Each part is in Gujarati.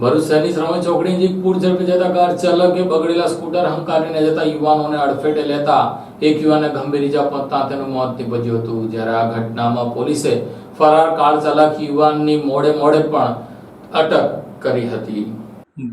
ભરૂચ શહેરની શ્રવણ ચોકડી નજીક પૂર ઝડપે જતા કાર ચાલકે બગડેલા સ્કૂટર હંકારીને જતા યુવાનોને અડફેટે લેતા એક યુવાનને ગંભીર ઈજા પહોંચતા તેનું મોત નીપજ્યું હતું। જ્યારે આ ઘટનામાં પોલીસે ફરાર કાર ચાલક યુવાનની મોડે પણ અટક કરી હતી।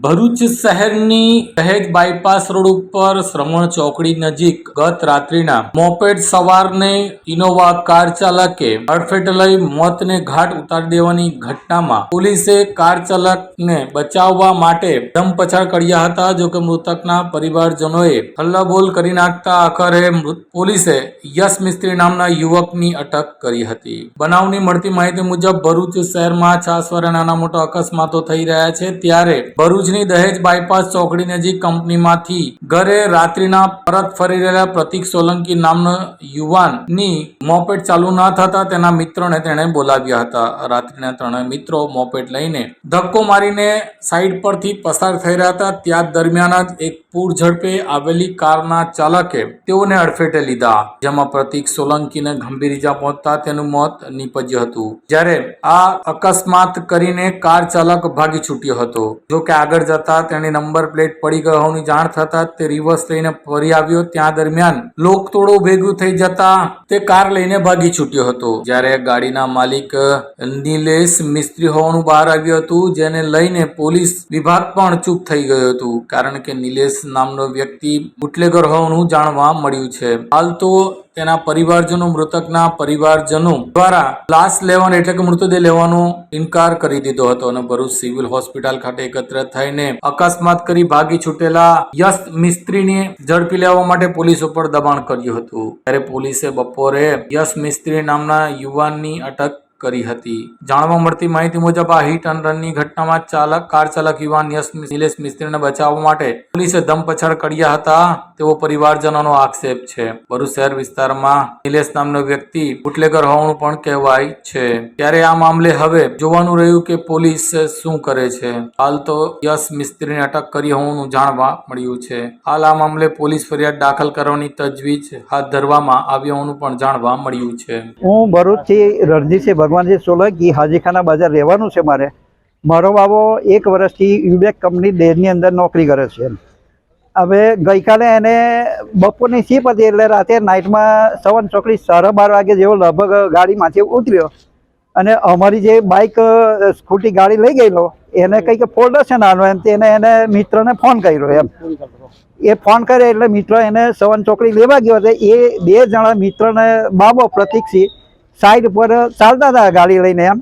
ભરૂચ શહેરની દહેજ બાયપાસ રોડ ઉપર શ્રવણ ચોકડી નજીક ગત રાત્રિના મોપેડ સવારને ઇનોવા કાર ચાલકે અડફેટે લઈ મોતને ઘાટ ઉતારી દેવાની ઘટનામાં પોલીસે કાર ચાલકને બચાવવા માટે ધમપછાડ કર્યા હતા। જો કે મૃતકના પરિવારજનોએ હલ્લાબોલ કરી નાખતા આખરે પોલીસે યશ મિસ્ત્રી નામના યુવકની અટક કરી હતી। બનાવની મળતી માહિતી મુજબ ભરૂચ શહેરમાં છાસવારે નાના મોટા અકસ્માતો થઈ રહ્યા છે, ત્યારે ભરૂચની દહેજ બાયપાસ ચોકડી નજીક કંપનીમાંથી ઘરે રાત્રિના પરત ફરી રહેલા પ્રતિક સોલંકી નામનો યુવાનની મોપેડ ચાલુ ન થતા તેના મિત્રોને તેણે બોલાવ્યા હતા। રાત્રિના ત્રણેય મિત્રો મોપેડ લઈને ધક્કો મારીને સાઈડ પરથી પસાર થઈ રહ્યા હતા। ત્યાં દરમિયાન જ એક પૂર ઝડપે આવેલી કારના ચાલકે તેઓને અડફેટે લીધા, જેમાં પ્રતિક સોલંકીને ગંભીર ઈજા પહોંચતા તેનું મોત નીપજ્યું હતું। જ્યારે આ અકસ્માત કરીને કાર ચાલક ભાગી છૂટ્યો હતો। જો કે આગળ જતા તેની નંબર પ્લેટ પડી ગઈ હોવાની જાણ થતા તે રિવર્સ લઈને ફરી આવ્યો। ત્યાં દરમિયાન લોકતોડો ભેગું થઈ જતા તે કાર લઈને ભાગી છૂટ્યો હતો। જ્યારે ગાડીના માલિક નિલેશ મિસ્ત્રી હોવાનું બહાર આવ્યું હતું, જેને લઈને પોલીસ વિભાગ પણ ચૂપ થઈ ગયું હતું, કારણ કે નિલેશ નામનો વ્યક્તિ બુટલેગર હોવાનું જાણવા મળ્યું છે। હાલ તો તેના પરિવારજનો મૃતકના પરિવારજનો દ્વારા લાશ લેવાનો એટલે કે મૃતદેહ લેવાનો ઇનકાર કરી દીધો હતો અને ભરૂચ સિવિલ હોસ્પિટલ ખાતે એકત્ર થઈને અકસ્માત કરી ભાગી છૂટેલા યશ મિસ્ત્રીને ઝડપી લેવા માટે પોલીસ ઉપર દબાણ કર્યું હતું। ત્યારે પોલીસે બપોરે યશ મિસ્ત્રી નામના યુવાનની અટક કરી હતી। જાણવા મળતી માહિતી મુજબ આ હિટ એન્ડ રનની ઘટનામાં કાર ચાલક યુવાન નિલેશ મિસ્ત્રીને બચાવવા માટે પોલીસે ધમપછાડ કર્યા હતા તેવો પરિવારજનોનો આક્ષેપ છે। ભરૂચ શહેર વિસ્તારમાં નિલેશ નામનો વ્યક્તિ બુટલેગર હોવાનું પણ કહેવાય છે। ત્યારે આ મામલે હવે જોવાનું રહ્યું કે પોલીસ શું કરે છે। હાલ તો યશ મિસ્ત્રીને અટક કરી હોવાનું જાણવા મળ્યું છે। હાલ આ મામલે પોલીસ ફરિયાદ દાખલ કરવાની તજવીજ હાથ ધરવામાં આવી હોવાનું પણ જાણવા મળ્યું છે। હું ભરૂચથી રણજીતસિંહ ભગવાનજી સોલંકી હાજીખાના બજાર રહેવાનું છે। મારો બાબો 1 વર્ષથી યુબેક કંપની દેશની અંદર નોકરી કરે છે। હવે ગઈકાલે એને બપોરની શિપ હતી એટલે રાતે નાઇટમાં શ્રવણ ચોકડી 12:30 વાગે જેવો લગભગ ગાડીમાંથી ઉતર્યો અને અમારી જે બાઇક સ્કૂટી ગાડી લઈ ગયેલો એને કંઈક ફોલ્ડ છે નાનો એમ, તેને એને મિત્રને ફોન કર્યો એમ। એ ફોન કરે એટલે મિત્ર એને શ્રવણ ચોકડી લેવા ગયો હતો। એ 2 જણા મિત્રને બાબો પ્રતિકસિંહ સાઈડ પર ચાલતા હતા ગાડી લઈને એમ।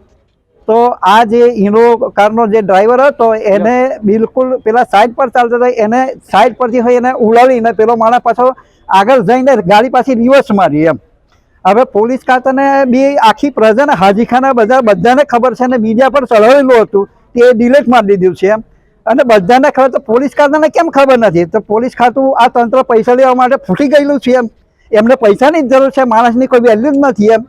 તો આ જે ઇનો કારનો જે ડ્રાઈવર હતો એને બિલકુલ પેલા સાઈડ પર ચાલતા હતા, એને સાઈડ પરથી હોય એને ઉડાવીને પેલો માણસ પાછો આગળ જઈને ગાડી પાછી રિવર્સ મારી એમ। હવે પોલીસ ખાતાને બી આખી પ્રજાને હાજીખાના બધાને ખબર છે અને બીજા પર ચડાવેલું હતું તે ડિલીટ મારી દીધું છે એમ। અને બધાને ખબર, તો પોલીસ ખાતાને કેમ ખબર નથી? તો પોલીસ ખાતું આ તંત્ર પૈસા લેવા માટે ફૂટી ગયેલું છે એમ। એમને પૈસાની જ જરૂર છે, માણસની કોઈ વેલ્યુ જ નથી એમ।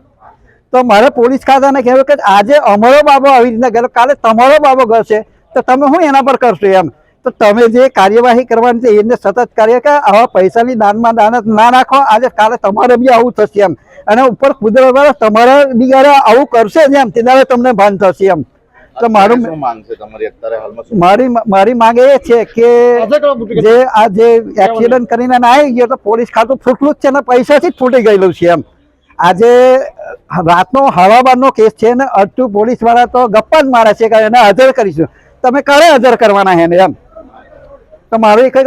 તો મારે પોલીસ ખાતાને કહેવું કે આજે અમારો બાબો આવી રીતના ગયો, કાલે તમારો બાબો કરશે તો તમે શું એના પર કરશો એમ? તો તમે જે કાર્યવાહી કરવાની છે એને સતત કાર્ય કે આવા પૈસાની દાનમાં દાનત ના નાખો, આજે કાલે તમારે બી આવું થશે એમ। અને ઉપર કુદરત તમારા બી આવું કરશે જ એમ, ત્યારે તમને ભાન થશે એમ। તો મારી માંગ એ છે કે જે આ જે એક્સિડન્ટ કરીને આવી ગયો તો પોલીસ ખાતું ફૂટલું જ છે ને પૈસાથી જ ફૂટી ગયેલું છે એમ। આજે રાતનો 12:30 કેસ છે ને અડધું પોલીસ વાળા તો ગપ્પા જ મારે છે કે એને હાજર કરીશું। તમે ક્યારે હાજર કરવાના છે ને એમ? તો મારું એક એ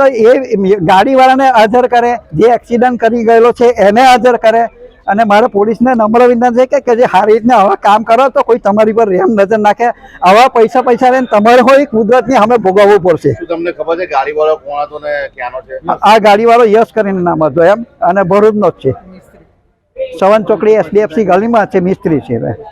ગાડી વાળાને હાજર કરે, જે એક્સિડન્ટ કરી ગયેલો છે એને હાજર કરે। અને મારે પોલીસને નમ્ર વિનંતી છે કે જે સારી રીતના આવા કામ કરો તો કોઈ તમારી પર રેમ નજર નાખે। આવા પૈસા લઈને તમારે હોય કુદરતની સામે ભોગવવું પડશે। તમને ખબર છે ગાડી વાળો કોણ હતો ને ક્યાંનો છે? આ ગાડી વાળો યશ કરીને નામ હતો એમ, અને ભરૂચનો જ છે। શ્રવણ ચોકડી SDFC ગલીમાં છે, મિસ્ત્રી છે।